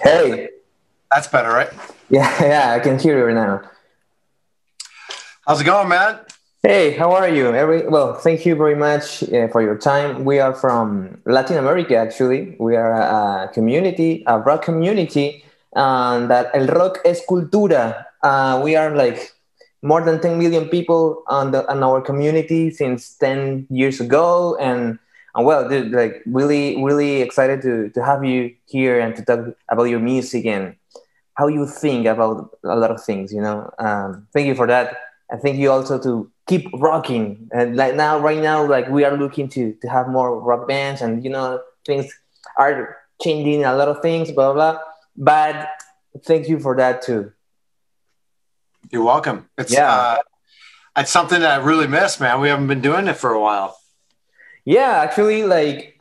Hey, That's better, right? yeah, I can hear you right now. How's it going, man? Hey, how are you? Well, thank you very much for your time. We are from Latin America, actually. We are a community, a rock community, and that El Rock es Cultura. We are like more than 10 million people on our community since 10 years ago, and well, dude, like really excited to have you here and to talk about your music and how you think about a lot of things. Thank you for that. And thank you also to keep rocking. And like now, right now, like we are looking to have more rock bands, and things are changing a lot of things, blah blah. Blah. But thank you for that too. You're welcome. Yeah, It's something that I really miss, man. We haven't been doing it for a while. yeah. Actually, like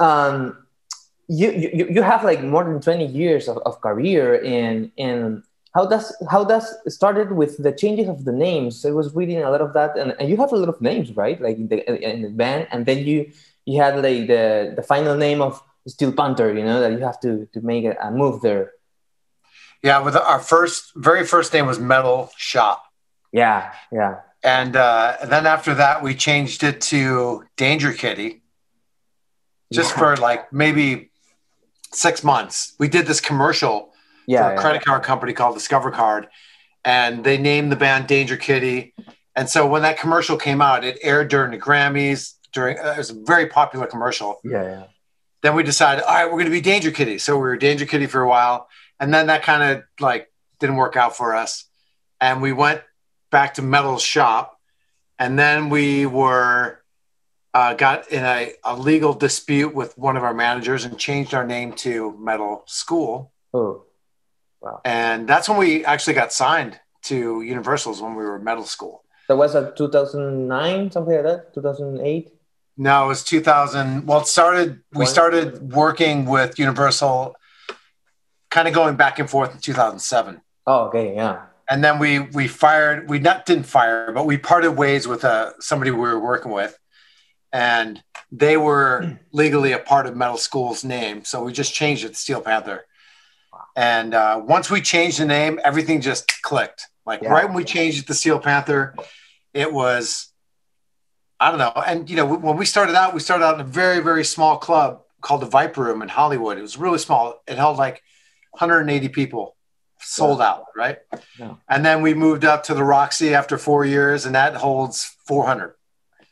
you have like more than 20 years of career in how does it started with the changes of the names. I was reading a lot of that, and you have a lot of names, right? Like in the band, and then you had like the final name of Steel Panther, that you have to make a move there. Yeah, with our very first name was Metal Shop. Yeah. And then after that, we changed it to Danger Kitty just for like maybe 6 months. We did this commercial for a credit card company called Discover Card, and they named the band Danger Kitty. And so when that commercial came out, it aired during the Grammys. It was a very popular commercial. Yeah. Then we decided, all right, we're going to be Danger Kitty. So we were Danger Kitty for a while, and then that kind of like didn't work out for us, and we went back to Metal Shop, and then we got in a legal dispute with one of our managers and changed our name to Metal School. Oh, wow. And that's when we actually got signed to Universal's, when we were Metal School. That was 2009, something like that, 2008? No, it was 2000. Well, we started working with Universal kind of going back and forth in 2007. Oh, okay, yeah. And then we didn't fire, but we parted ways with somebody we were working with. And they were legally a part of Metal School's name. So we just changed it to Steel Panther. Wow. And once we changed the name, everything just clicked. Right when we changed it to Steel Panther, it was, I don't know. And, when we started out in a very, very small club called the Viper Room in Hollywood. It was really small. It held like 180 people, sold out, right? Yeah. And then we moved up to the Roxy after 4 years, and that holds 400.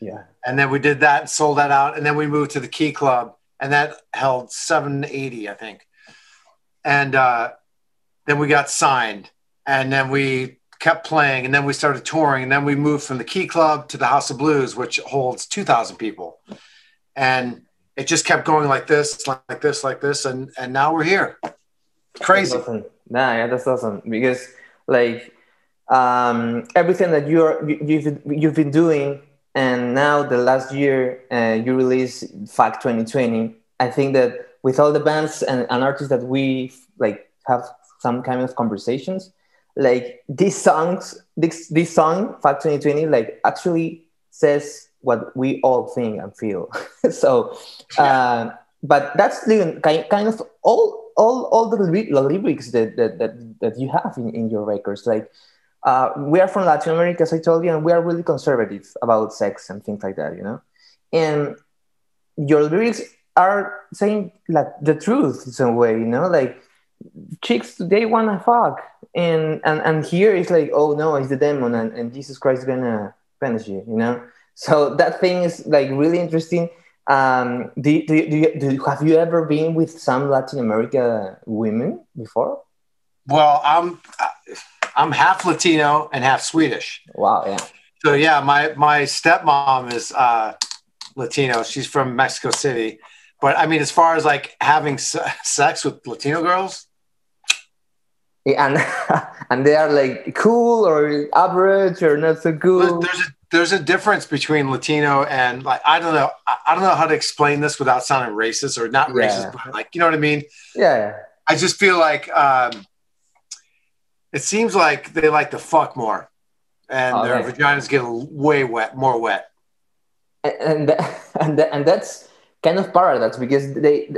Yeah. And then we did that and sold that out. And then we moved to the Key Club, and that held 780, I think. And then we got signed, and then we kept playing, and then we started touring, and then we moved from the Key Club to the House of Blues, which holds 2,000 people. And it just kept going like this, and now we're here. Crazy. That's awesome. That's awesome, because like everything that you've been doing, and now the last year you released Fact 2020. I think that with all the bands and artists that we like have some kind of conversations, like this song Fact 2020 like actually says what we all think and feel. So but that's the kind of all the lyrics that you have in your records. Like we are from Latin America, as I told you, and we are really conservative about sex and things like that, and your lyrics are saying like the truth in some way, like chicks, they wanna fuck, and here it's like, oh no, it's the demon, and Jesus Christ is gonna punish you, so that thing is like really interesting. Have you ever been with some Latin America women before? Well, I'm half Latino and half Swedish. Wow, yeah. So yeah, my stepmom is Latino. She's from Mexico City. But I mean, as far as like having sex with Latino girls, yeah, and they are like cool or average or not so cool. There's a difference between Latino and, like, I don't know how to explain this without sounding racist, or not racist, but like, you know what I mean? Yeah. I just feel like it seems like they like to fuck more, and their vaginas get more wet. And that's kind of paradox, because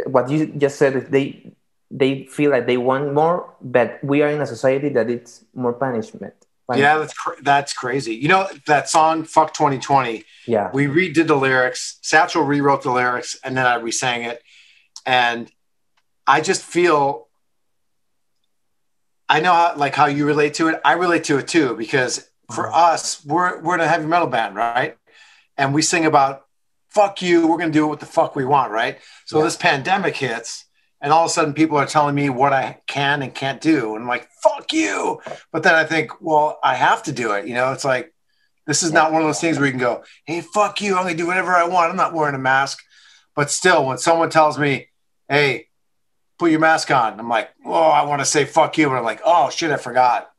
what you just said, they they feel like they want more, but we are in a society that it's more punishment. Yeah, that's crazy. You know, that song "Fuck 2020." Yeah, we redid the lyrics. Satchel rewrote the lyrics, and then I re-sang it. And I just feel, I know how you relate to it. I relate to it too, because for us, we're in a heavy metal band, right? And we sing about fuck you. We're gonna do what the fuck we want, right? So this pandemic hits. And all of a sudden, people are telling me what I can and can't do. And I'm like, fuck you. But then I think, well, I have to do it. You know, it's like, this is not one of those things where you can go, hey, fuck you. I'm going to do whatever I want. I'm not wearing a mask. But still, when someone tells me, hey, put your mask on, I'm like, oh, I want to say fuck you. But I'm like, oh, shit, I forgot.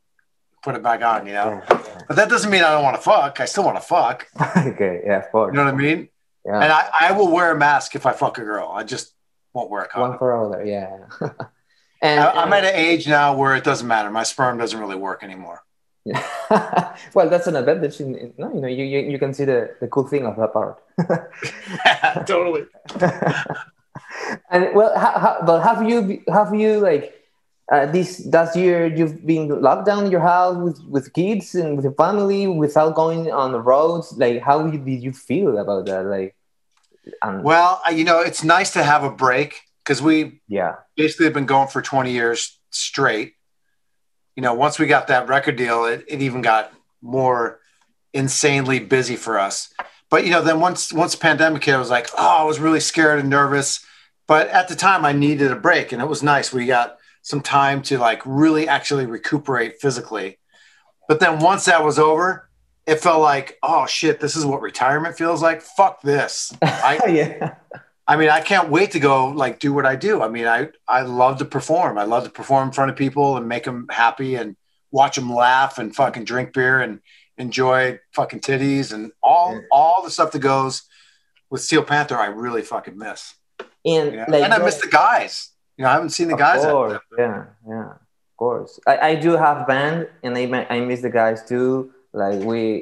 Put it back on, you know? But that doesn't mean I don't want to fuck. I still want to fuck. Okay, yeah, of course. You know what I mean? Yeah. And I will wear a mask if I fuck a girl. I just won't wear a condom. One for other, yeah. I'm at an age now where it doesn't matter. My sperm doesn't really work anymore. Yeah. Well, that's an advantage. No, you know, you can see the cool thing of that part. Totally. And well, but have you like this last year you've been locked down in your house with kids and with your family without going on the roads? Like, how did you feel about that? Like, well, you know, it's nice to have a break because we basically have been going for 20 years straight. You know, once we got that record deal, it even got more insanely busy for us. But, you know, then once the pandemic hit, I was like, oh, I was really scared and nervous. But at the time I needed a break and it was nice. We got some time to like really actually recuperate physically. But then once that was over, it felt like, oh shit, this is what retirement feels like. Fuck this. I mean, I can't wait to go like do what I do. I mean, I love to perform. I love to perform in front of people and make them happy and watch them laugh and fucking drink beer and enjoy fucking titties and all the stuff that goes with Steel Panther. I really fucking miss. And, like, and I miss the guys. You know, I haven't seen the guys. Yeah, of course. I do have band and I miss the guys too. Like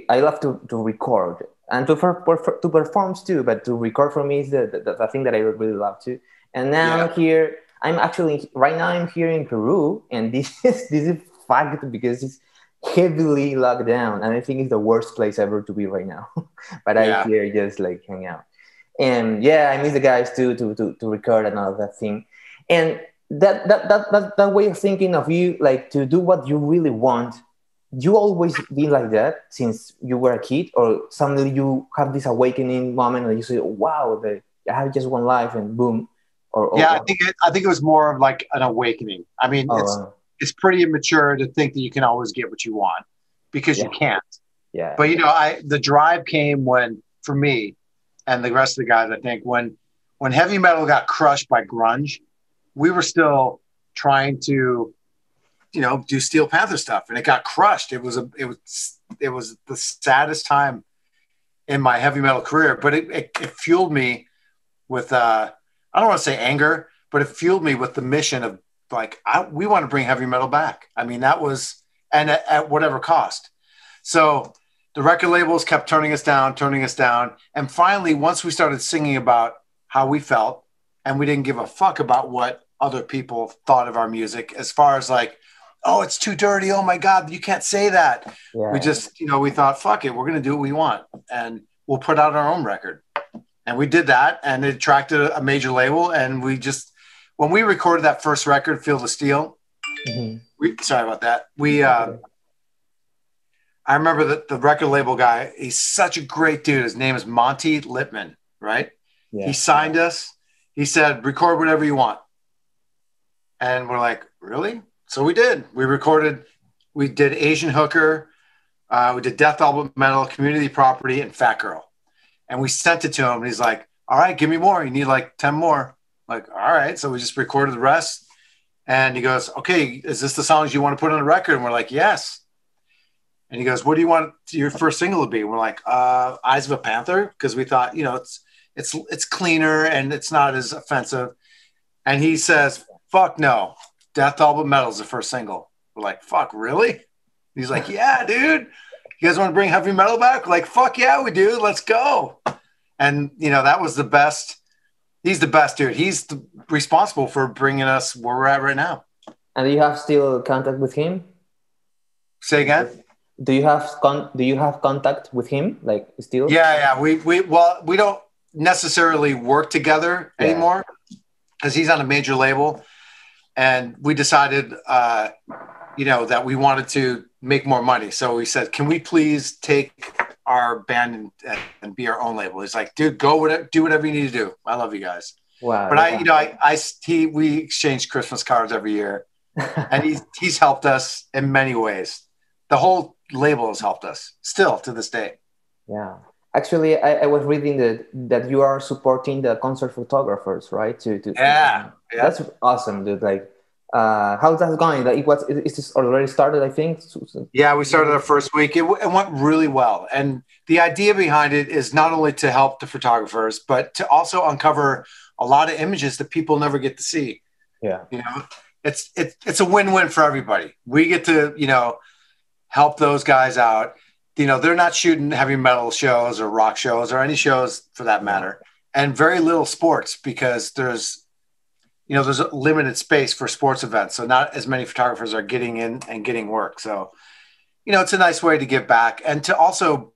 I love to record and to perform too, but to record for me is the thing that I really love to. And now here, right now I'm here in Peru, and this is fact because it's heavily locked down, and I think it's the worst place ever to be right now. But I'm here just like hang out, and I miss the guys too to record and all that thing, and that way of thinking of you, like to do what you really want. You always been like that since you were a kid, or suddenly you have this awakening moment and you say, wow, I have just one life and boom. I think it was more of like an awakening. I mean, it's pretty immature to think that you can always get what you want because you can't. Yeah. But you know, the drive came when, for me and the rest of the guys, I think when heavy metal got crushed by grunge, we were still trying to, you know, do Steel Panther stuff, and it got crushed. It was the saddest time in my heavy metal career, but it fueled me with I don't want to say anger, but it fueled me with the mission of like we want to bring heavy metal back. I mean, that was, and at whatever cost. So the record labels kept turning us down, and finally, once we started singing about how we felt, and we didn't give a fuck about what other people thought of our music, as far as like, oh, it's too dirty. Oh my God, you can't say that. Yeah. We just, you know, we thought, fuck it. We're going to do what we want and we'll put out our own record. And we did that, and it attracted a major label. And we just, when we recorded that first record, Feel the Steel, sorry about that. I remember that the record label guy, he's such a great dude. His name is Monty Lippman, right? Yeah. He signed us. He said, record whatever you want. And we're like, really? So we did. We did Asian Hooker, we did Death Album Metal, Community Property, and Fat Girl. And we sent it to him, and he's like, all right, give me more. You need like 10 more. I'm like, all right. So we just recorded the rest. And he goes, okay, is this the songs you want to put on the record? And we're like, yes. And he goes, what do you want your first single to be? And we're like, Eyes of a Panther. Because we thought, you know, it's cleaner and it's not as offensive. And he says, fuck no. Death Album Metal is the first single. We're like, fuck, really? He's like, yeah, dude. You guys want to bring heavy metal back? We're like, fuck yeah, we do. Let's go. And, you know, that was the best He's the best dude. He's responsible for bringing us where we're at right now. And do you have still contact with him? Say again? Do you have contact with him, like still? Yeah. We don't necessarily work together anymore because he's on a major label, and we decided, that we wanted to make more money. So we said, "Can we please take our band and be our own label?" He's like, "Dude, do whatever you need to do. I love you guys." Wow. But we exchange Christmas cards every year, and he's helped us in many ways. The whole label has helped us still to this day. Yeah. Actually, I was reading that you are supporting the concert photographers, right? Yeah. That's awesome, dude. Like, how's that going? Like, is this already started, I think? Yeah, we started our first week. It went really well. And the idea behind it is not only to help the photographers, but to also uncover a lot of images that people never get to see. Yeah. It's a win-win for everybody. We get to, help those guys out. They're not shooting heavy metal shows or rock shows or any shows for that matter, and very little sports because there's a limited space for sports events. So not as many photographers are getting in and getting work. So, it's a nice way to give back and to also,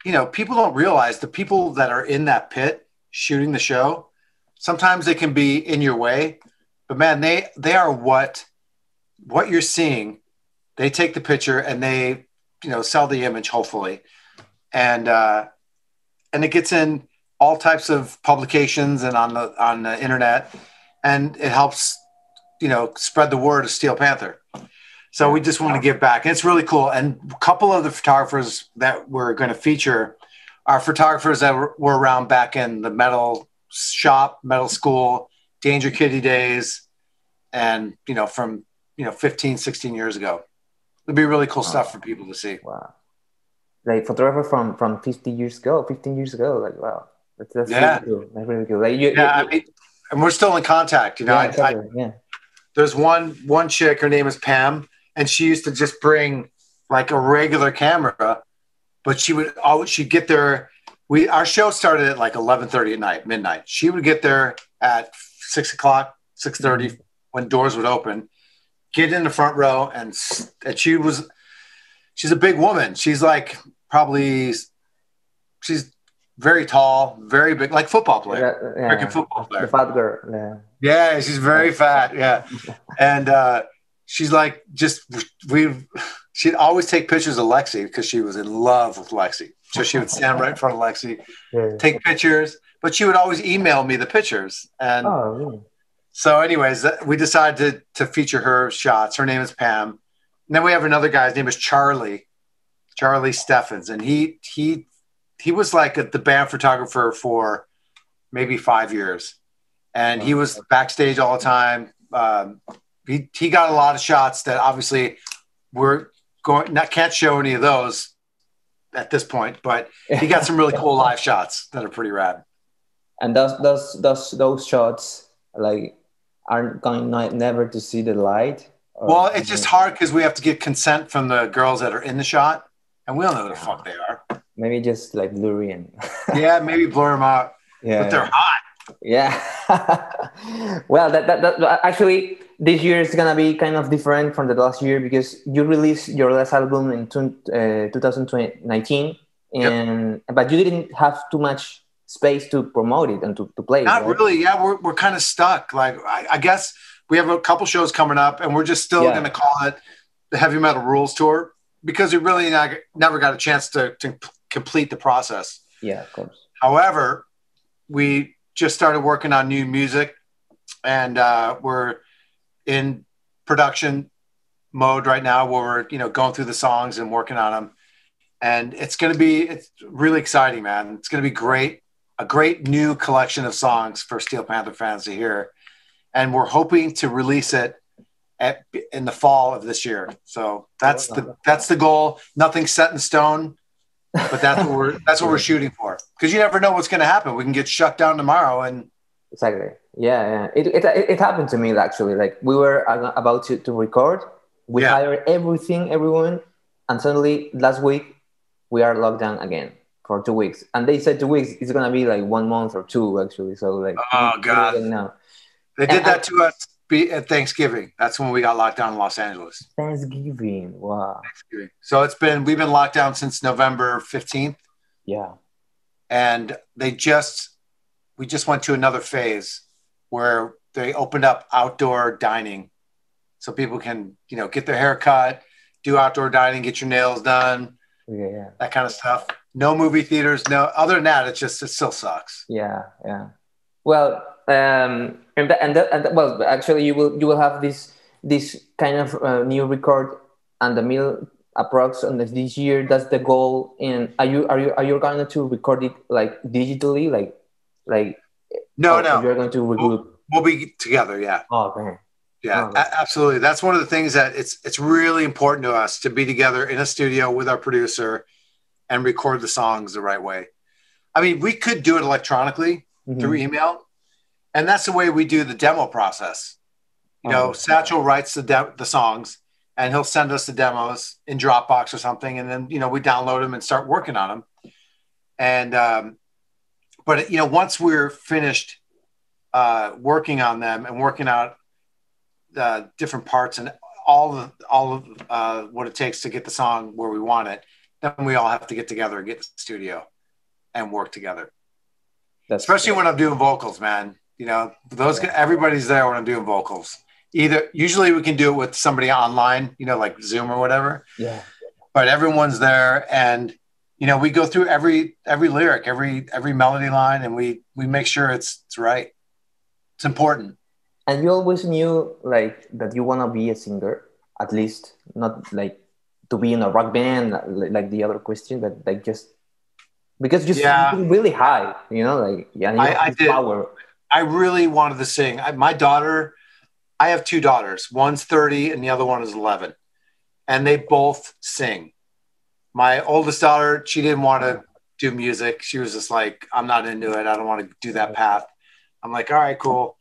people don't realize the people that are in that pit shooting the show, sometimes they can be in your way, but man, they are what you're seeing. They take the picture and they, sell the image, hopefully. And it gets in all types of publications and on the internet, and it helps, spread the word of Steel Panther. So we just want to give back. And it's really cool. And a couple of the photographers that we're going to feature are photographers that were around back in the metal shop, metal school, Danger Kitty days, and, from, 15, 16 years ago. It'd be really cool stuff for people to see. Wow. Like photographer from 15 years ago, like, wow. That's really cool. That's really cool. Like and we're still in contact, exactly. There's one chick, her name is Pam, and she used to just bring like a regular camera, but she'd get there. Our show started at like 11:30 at night, midnight. She would get there at 6 o'clock, 6:30 when doors would open, get in the front row, and she's a big woman. She's like she's very tall, very big, like football player, American football player. The fat girl. Yeah, she's very fat. Yeah, and she's like she'd always take pictures of Lexi because she was in love with Lexi. So she would stand right in front of Lexi, take pictures, but she would always email me the pictures. And really? So anyways, we decided to feature her shots. Her name is Pam. And then we have another guy. His name is Charlie Steffens. And he was like the band photographer for maybe 5 years. And he was backstage all the time. He got a lot of shots that obviously can't show any of those at this point, but he got some really cool live shots that are pretty rad. And those shots like aren't going never to see the light? Well, it's just hard because we have to get consent from the girls that are in the shot, and we don't know who the fuck they are. Maybe just like blurry and yeah, maybe blur them out. Yeah, but they're hot. Yeah. Well, that actually this year is gonna be kind of different from the last year because you released your last album in 2019, but you didn't have too much space to promote it and to play. Not really. Yeah, we're kind of stuck. Like I guess we have a couple shows coming up, and we're just still going to call it the Heavy Metal Rules Tour because we really never got a chance to complete the process. Yeah, of course. However, we just started working on new music, and we're in production mode right now where we're going through the songs and working on them. And it's really exciting, man. It's going to be great. A great new collection of songs for Steel Panther fans to hear. And we're hoping to release it in the fall of this year. So that's the goal. Nothing's set in stone, but that's what we're shooting for. Because you never know what's going to happen. We can get shut down tomorrow. And exactly. Yeah. It happened to me actually. Like we were about to record. We hired everyone, and suddenly last week we are locked down again for 2 weeks, and they said 2 weeks. It's gonna be like 1 month or two actually. So like, Oh we God, don't know. they did that to us at Thanksgiving. That's when we got locked down in Los Angeles. Thanksgiving, wow. Thanksgiving. So we've been locked down since November 15th. Yeah. And we just went to another phase where they opened up outdoor dining, so people can, get their hair cut, do outdoor dining, get your nails done, that kind of stuff. No movie theaters. No, other than that, it still sucks. Yeah. Well, well, actually, you will have this kind of new record and the middle approx on this year. That's the goal. And are you going to record it like digitally, like? No. You're going to regroup. We'll be together. Yeah. Oh, okay. Yeah, absolutely. That's one of the things that it's really important to us to be together in a studio with our producer and record the songs the right way. I mean, we could do it electronically through email, and that's the way we do the demo process. Satchel writes the songs, and he'll send us the demos in Dropbox or something, and then we download them and start working on them. And but once we're finished working on them and working out the different parts and all of what it takes to get the song where we want it, then we all have to get together and get in the studio and work together. Especially when I'm doing vocals, man. Everybody's there when I'm doing vocals. Usually we can do it with somebody online, like Zoom or whatever. Yeah. But everyone's there, and we go through every lyric, every melody line, and we make sure it's right. It's important. And you always knew like that you want to be a singer, at least not like to be in a rock band, like the other question, but like just because you sing really high, I did. Power. I really wanted to sing. I have two daughters. One's 30 and the other one is 11, and they both sing. My oldest daughter, she didn't want to do music. She was just like, I'm not into it. I don't want to do that path. I'm like, all right, cool.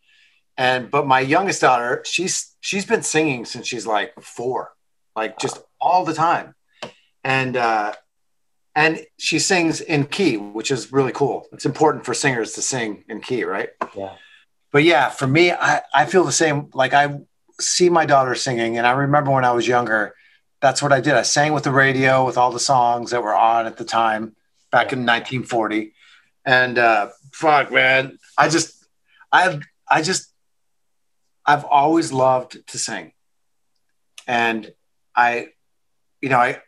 But my youngest daughter, she's been singing since she's like 4, like just all the time. And she sings in key, which is really cool. It's important for singers to sing in key, right? Yeah. But yeah, for me, I feel the same. Like I see my daughter singing, and I remember when I was younger, that's what I did. I sang with the radio with all the songs that were on at the time back in 1940. And fuck, man, I've always loved to sing. And I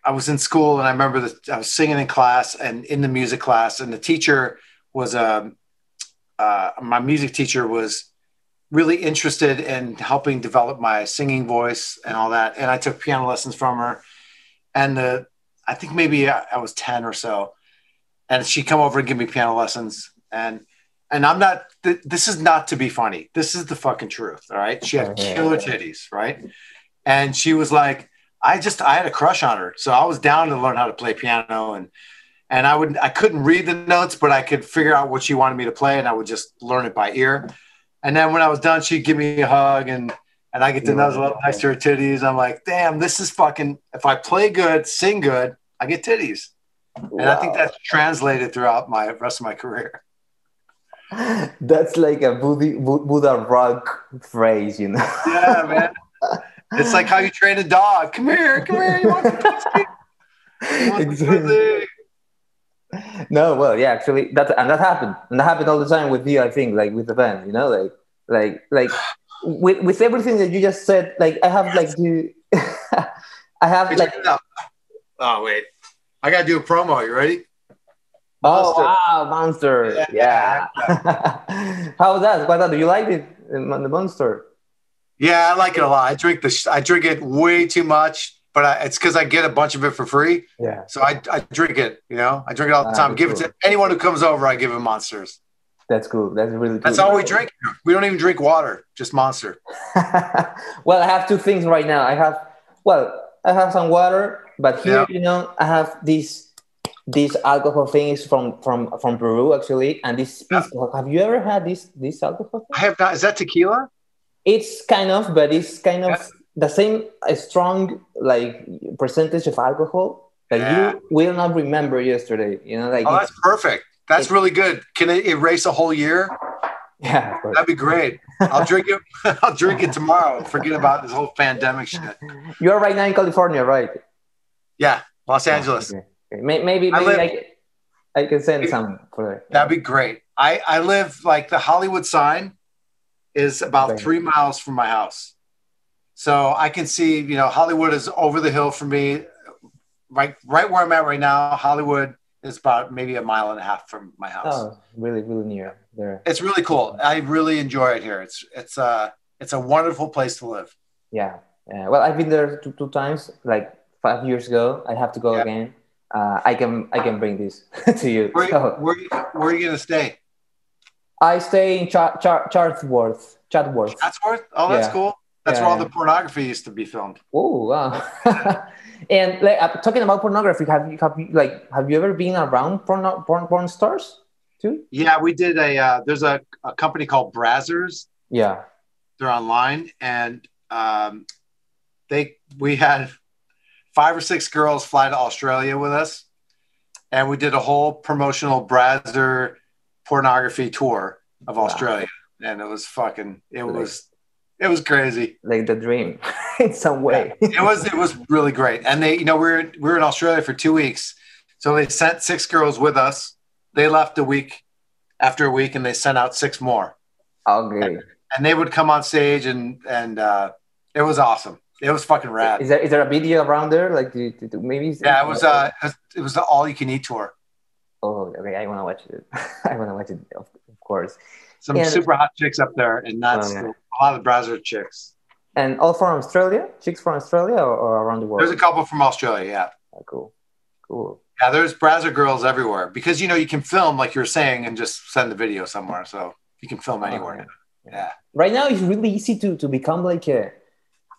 was in school, and I remember that I was singing in class and in the music class, and the teacher was my music teacher was really interested in helping develop my singing voice and all that. And I took piano lessons from her. And I think maybe I was 10 or so, and she'd come over and give me piano lessons. And I'm not, this is not to be funny. This is the fucking truth. All right. She had killer titties. Right. And she was like, I had a crush on her. So I was down to learn how to play piano, and I couldn't read the notes, but I could figure out what she wanted me to play, and I would just learn it by ear. And then when I was done, she'd give me a hug, and I get to nuzzle up next to her titties. I'm like, damn, this is fucking, if I play good, sing good, I get titties. And I think that's translated throughout my rest of my career. That's like a Buddha rock phrase, Yeah, man. It's like how you train a dog. Come here. You want some pussy? Exactly. No, well, yeah, actually, that happened, and that happened all the time with you. I think, like with the band, like with everything that you just said. Like I have like I have like. Oh wait, I gotta do a promo. You ready? Monster. Oh wow, Monster! Yeah. How was that? Do you like it, the Monster? Yeah, I like it a lot. I drink it way too much. But it's because I get a bunch of it for free. Yeah. So I drink it, I drink it all the time. Give it to anyone who comes over. I give them Monsters. That's cool. That's really cool. That's all we drink. We don't even drink water, just Monster. Well, I have two things right now. I have some water, but here, I have this alcohol thing is from Peru, actually. And this pisco. Have you ever had this alcohol thing? I have not. Is that tequila? It's kind of the same strong like percentage of alcohol, Like Yeah. you will not remember yesterday, you know, like Oh, that's perfect. That's really good. Can it erase a whole year? yeah, of course. That'd be great. I'll drink it. I'll drink it tomorrow. Forget about this whole pandemic shit. You're right now in California, right? Yeah, Los Oh, Angeles. okay. Maybe I can send some for it. That'd be great. I live like the Hollywood sign is about 3 miles from my house. So I can see, you know, Hollywood is over the hill from me. Right where I'm at right now, Hollywood is about maybe 1.5 miles from my house. Oh, really, really near there. It's really cool. I really enjoy it here. It's a wonderful place to live. Yeah. Well, I've been there two times, like 5 years ago. I have to go again. I can bring this to you. Where are you gonna stay? I stay in Chatsworth. Chatsworth? Oh, that's cool. That's where all the pornography used to be filmed. Oh, wow. And like talking about pornography, have you ever been around porn stars too? Yeah, we did there's a company called Brazzers. Yeah. They're online, and we had 5 or 6 girls fly to Australia with us, and we did a whole promotional Brazzer pornography tour of Australia, and it was crazy, like the dream in some way. Yeah, it was really great. And they, you know, we were in Australia for 2 weeks, so they sent 6 girls with us. They left after a week, and they sent out 6 more. Okay. And they would come on stage, and it was awesome. It was fucking rad. Is there a video around there? Like maybe? Yeah, it was the all you can eat tour. Oh, okay. I want to watch it. I want to watch it, of course. Some super hot chicks up there, and that's a lot of Brazzer chicks. And all from Australia? Chicks from Australia or around the world? There's a couple from Australia, yeah. Oh, cool. Yeah, there's Brazzer girls everywhere because, you know, you can film, like you were saying, and just send the video somewhere. So you can film anywhere. Yeah. Right now, it's really easy to become like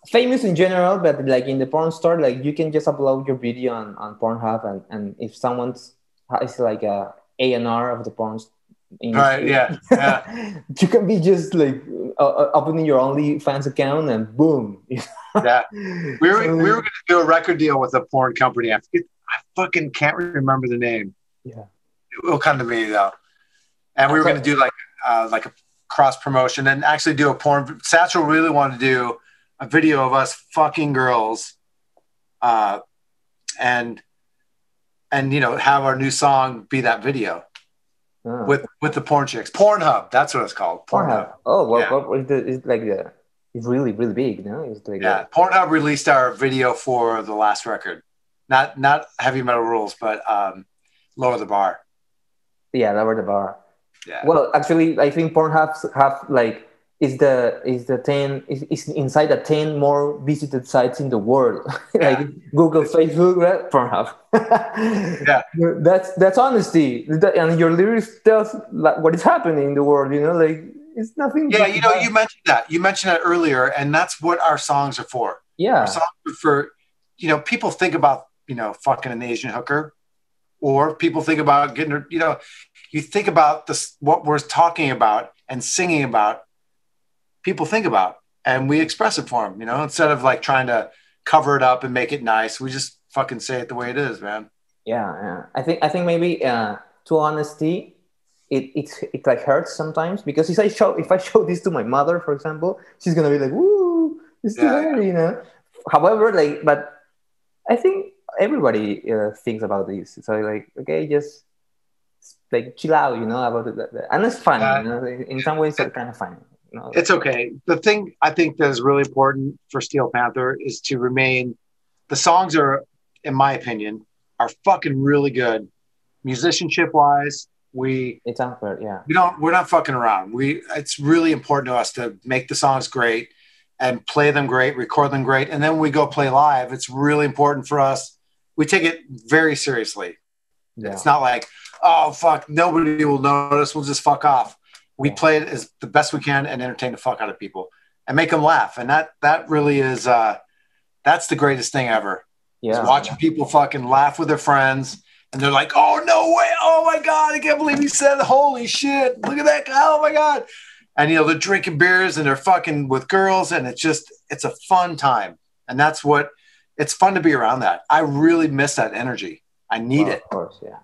famous in general, but like in the porn store, like you can just upload your video on Pornhub, and if someone's is like a A&R of the porn industry, yeah. You can be just like opening your OnlyFans account and boom. Yeah, we were going to do a record deal with a porn company. I fucking can't remember the name. Yeah, it will come to me though. And we were going to do like a cross promotion and actually do a porn. Satchel really wanted to do a video of us fucking girls, and you know, have our new song be that video with the porn chicks. Pornhub, that's what it's called. Pornhub. Oh, well, it's like it's really, really big, no? It's like Pornhub released our video for the last record. Not Heavy Metal Rules, but Lower the Bar. Yeah, Lower the Bar. Yeah. Well, actually, I think Pornhub have like is inside the 10 more visited sites in the world, like Google, Facebook, right? Pornhub. Yeah, that's honesty, and your lyrics tells like what is happening in the world. You know, like it's nothing. Yeah, you know, you mentioned that earlier, and that's what our songs are for. Yeah, our songs are for, you know, people think about, you know, fucking an Asian hooker, or people think about getting her, you know, you think about this, what we're talking about and singing about. People think about, and we express it for them, you know, instead of like trying to cover it up and make it nice. We just fucking say it the way it is, man. Yeah. I think maybe to honesty, it like hurts sometimes, because if I show this to my mother, for example, she's gonna be like, "Woo, it's too bad," you know. However, like, but I think everybody thinks about this. So like, okay, just like chill out, you know, about it, and it's funny, you know. In some ways, it's kind of funny. No. It's okay. The thing I think that is really important for Steel Panther is to remain. The songs are, in my opinion, are fucking really good, musicianship wise. It's unfair, yeah. We're not fucking around. It's really important to us to make the songs great and play them great, record them great, and then when we go play live, it's really important for us. We take it very seriously. Yeah. It's not like, oh fuck, nobody will notice. We'll just fuck off. We play it as the best we can and entertain the fuck out of people and make them laugh. And that really is, that's the greatest thing ever. Yeah. Is watching people fucking laugh with their friends and they're like, oh, no way. Oh my God. I can't believe he said, holy shit. Look at that guy. Oh my God. And, you know, they're drinking beers and they're fucking with girls, and it's a fun time. And that's what it's fun to be around that. I really miss that energy. I need it. Of course, yeah.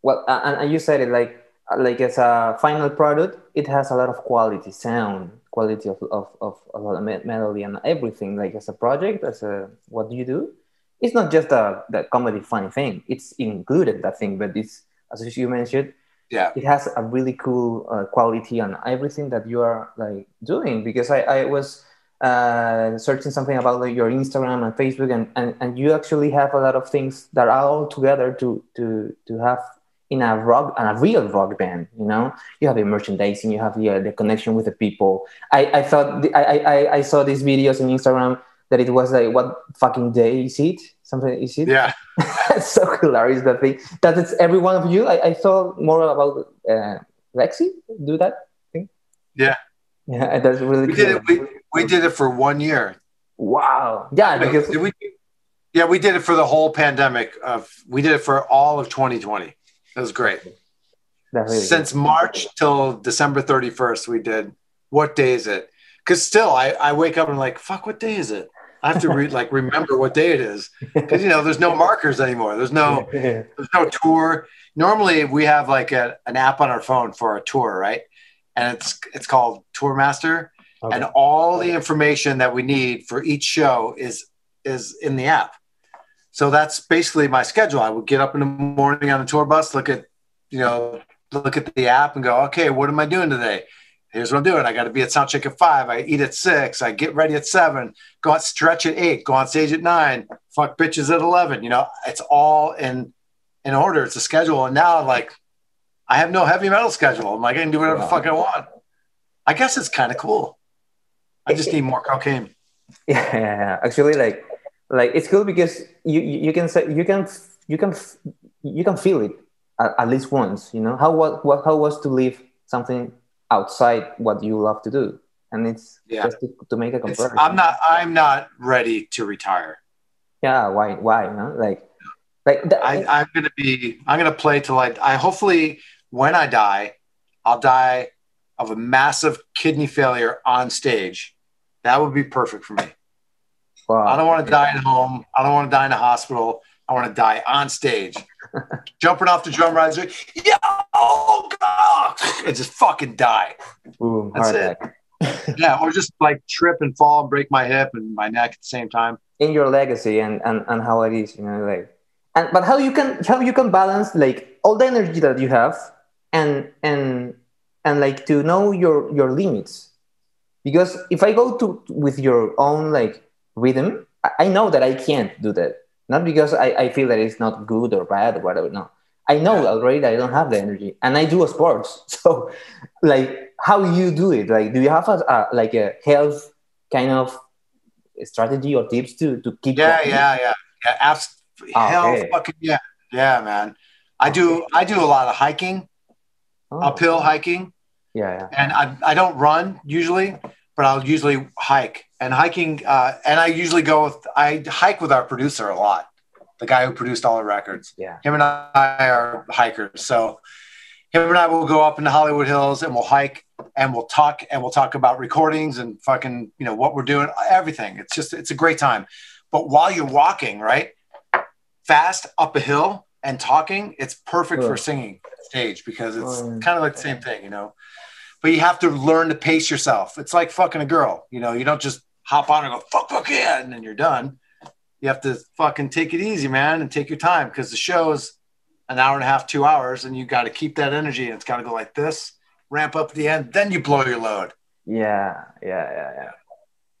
Well, and you said it like as a final product, it has a lot of quality sound, quality of melody and everything. Like as a project, as a what do you do? It's not just the comedy funny thing. It's included that thing, but it's as you mentioned. Yeah, it has a really cool quality on everything that you are like doing. Because I was searching something about like your Instagram and Facebook, and you actually have a lot of things that are all together to have in a real rock band. You know, you have the merchandising, you have the connection with the people. I thought I saw these videos on Instagram that it was like, what fucking day is it? Something is it? yeah. It's so hilarious that thing. That it's every one of you. I thought more about Lexi do that thing. Yeah, Yeah, that's really we cool. did it. We did it for 1 year. Wow. Yeah, because we did it for the whole pandemic. We did it for all of 2020. It was great. Really Since March till December 31st, we did. What day is it? Because still, I wake up and I'm like, fuck, what day is it? I have to remember what day it is, because there's no markers anymore. There's no tour. Normally, we have like an app on our phone for a tour, right? And it's called Tour Master, and all the information that we need for each show is in the app. So that's basically my schedule. I would get up in the morning on the tour bus, look at the app, and go, okay, what am I doing today? Here's what I'm doing. I got to be at soundcheck at 5. I eat at 6. I get ready at 7. Go out, stretch at 8. Go on stage at 9. Fuck bitches at 11. It's all in order. It's a schedule. And now, like, I have no heavy metal schedule. I'm like, I can do whatever the fuck I want. I guess it's kind of cool. I just need more cocaine. Yeah. Actually, like it's cool because you can say you can feel it at least once. How was to live something outside what you love to do, and it's just to make a comparison. I'm not ready to retire. Yeah, why? I'm gonna play till I hopefully when I die, I'll die of a massive kidney failure on stage. That would be perfect for me. Wow. I don't want to die at home. I don't want to die in a hospital. I want to die on stage, jumping off the drum riser. Yo, God! And just fucking die. Ooh, that's it. Yeah, or just like trip and fall and break my hip and my neck at the same time. In your legacy and how it is, but how you can balance like all the energy that you have and like to know your limits. Because if I go with your own like rhythm, I know that I can't do that. Not because I feel that it's not good or bad or whatever. No, I know already that I don't have the energy, and I do a sports. So, like, how you do it? Like, do you have a health kind of strategy or tips to keep? Yeah. Health, fucking yeah, man. I do a lot of hiking, uphill hiking. Yeah. And I don't run usually, but I'll usually hike. And hiking, and I usually I hike with our producer a lot, the guy who produced all the records. Yeah. Him and I are hikers. So him and I will go up in the Hollywood Hills and we'll hike and we'll talk about recordings and fucking, what we're doing, everything. It's a great time. But while you're walking, right, fast up a hill and talking, it's perfect for singing stage because it's kind of like the same thing, But you have to learn to pace yourself. It's like fucking a girl, you don't just hop on and go, fuck yeah, and then you're done. You have to fucking take it easy, man, and take your time because the show is an hour and a half, 2 hours, and you got to keep that energy, and it's got to go like this, ramp up at the end, then you blow your load. Yeah.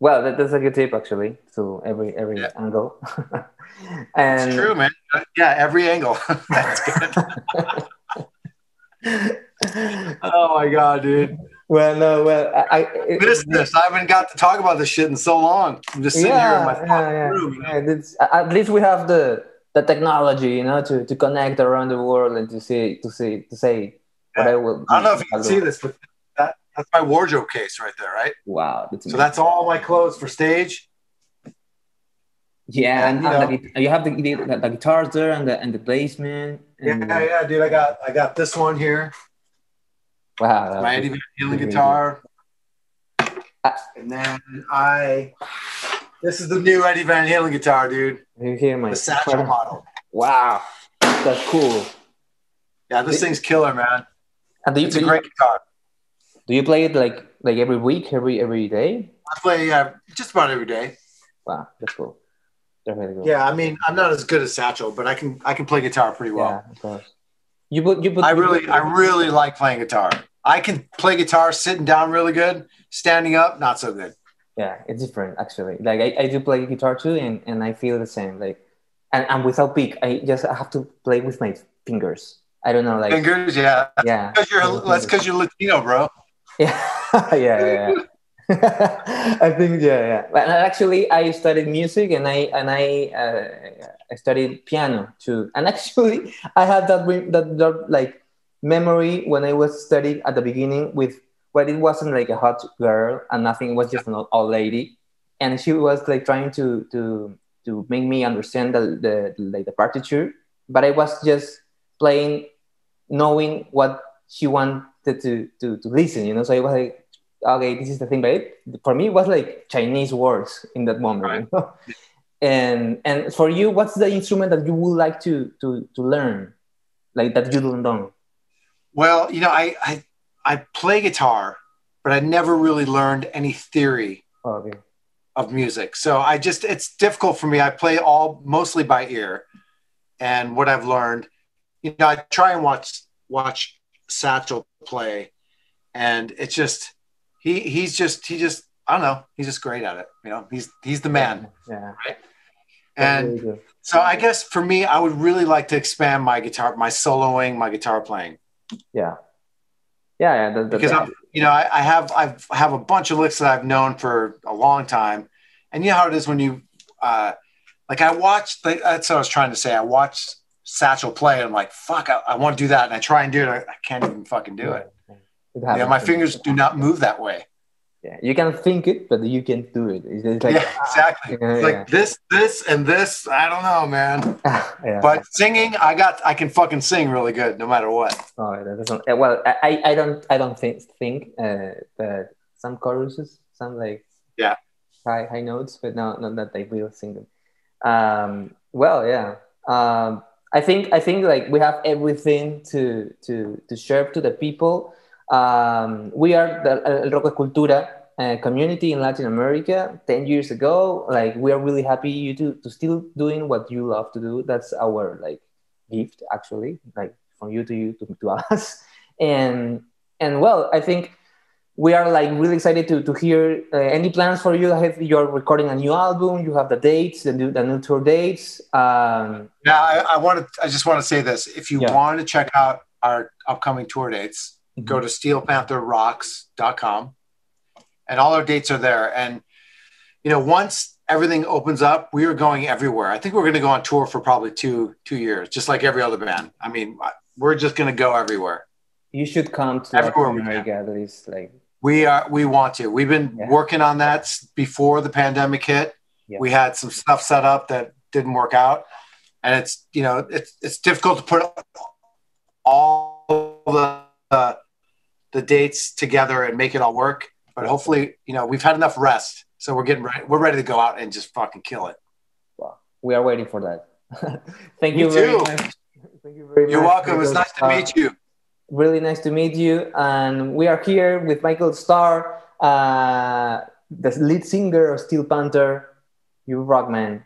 Well, that's a good tip, actually, to every angle. And it's true, man. Yeah, every angle. That's good. Oh my God, dude. I missed this. I haven't got to talk about this shit in so long. I'm just sitting here in my room. At least we have the technology, to connect around the world and to say what I will. I don't know if you can see this, but that's my wardrobe case right there, right? Wow. That's all my clothes for stage. Yeah, and you have the guitars there and the basement. Yeah, dude. I got this one here. Wow, my Eddie Van Halen guitar, and then I This is the new Eddie Van Halen guitar, dude. You hear my The Satchel model. Wow, that's cool. Yeah, this thing's killer, man. And It's a great guitar. Do you play it like every week, every day? I play just about every day. Wow, that's cool. Definitely cool. Yeah, I mean, I'm not as good as Satchel, but I can play guitar pretty well. Yeah, of course. I really like playing guitar. I can play guitar sitting down really good. Standing up, not so good. Yeah, it's different actually. Like I do play guitar too, and I feel the same. Like, and without pick, I have to play with my fingers. I don't know, like fingers. Yeah, yeah. That's because you're Latino, bro. Yeah, yeah. I think yeah. But actually, I studied music, and I studied piano too. And actually, I had that like memory when I was studying at the beginning with. But it wasn't like a hot girl and nothing. It was just an old lady, and she was like trying to make me understand the partiture. But I was just playing, knowing what she wanted to listen. You know, so I was like, okay, this is the thing. But for me, it was like Chinese words in that moment. Right. You know? And for you, what's the instrument that you would like to learn, like that you don't know? Well, you know, I play guitar, but I never really learned any theory of music. So it's difficult for me. I play mostly by ear. And what I've learned, you know, I try and watch Satchel play, and it's just, he's just, I don't know. He's just great at it. You know, he's the man. Yeah. Right. And so I guess for me, I would really like to expand my soloing, my guitar playing. Yeah. Because I have a bunch of licks that I've known for a long time, and you know how it is when you like I watched. That's what I was trying to say. I watched Satchel play, and I'm like, fuck, I want to do that, and I try and do it. I can't even fucking do it. My fingers do not move that way. Yeah, you can think it, but you can't do it. It's like, exactly. It's like this, and this. I don't know, man. But singing, I can fucking sing really good, no matter what. Oh, that doesn't. Well, I don't think that some choruses sound like high notes, but not that I will sing them. Well, yeah. I think like we have everything to share to the people. We are the elrockescultura community in Latin America 10 years ago. Like, we are really happy you to still doing what you love to do. That's our like gift, actually, like from you to us. And well, I think we are like really excited to hear any plans for you. You're recording a new album. You have the dates, the new tour dates. I just want to say this. If you want to check out our upcoming tour dates, go to steelpantherrocks.com, and all our dates are there. And, you know, once everything opens up, we are going everywhere. I think we're going to go on tour for probably two years, just like every other band. I mean, we're just going to go everywhere. You should come to Latin America at least. Like, we want to. We've been working on that before the pandemic hit. Yeah. We had some stuff set up that didn't work out, and it's, you know, it's difficult to put all the dates together and make it all work. But hopefully, you know, we've had enough rest, so we're ready to go out and just fucking kill it. Wow, we are waiting for that. Thank you very much. Thank you very much. You're welcome. It's nice to meet you. Really nice to meet you. And we are here with MICHAEL STARR, the lead singer of Steel Panther. You rock, man.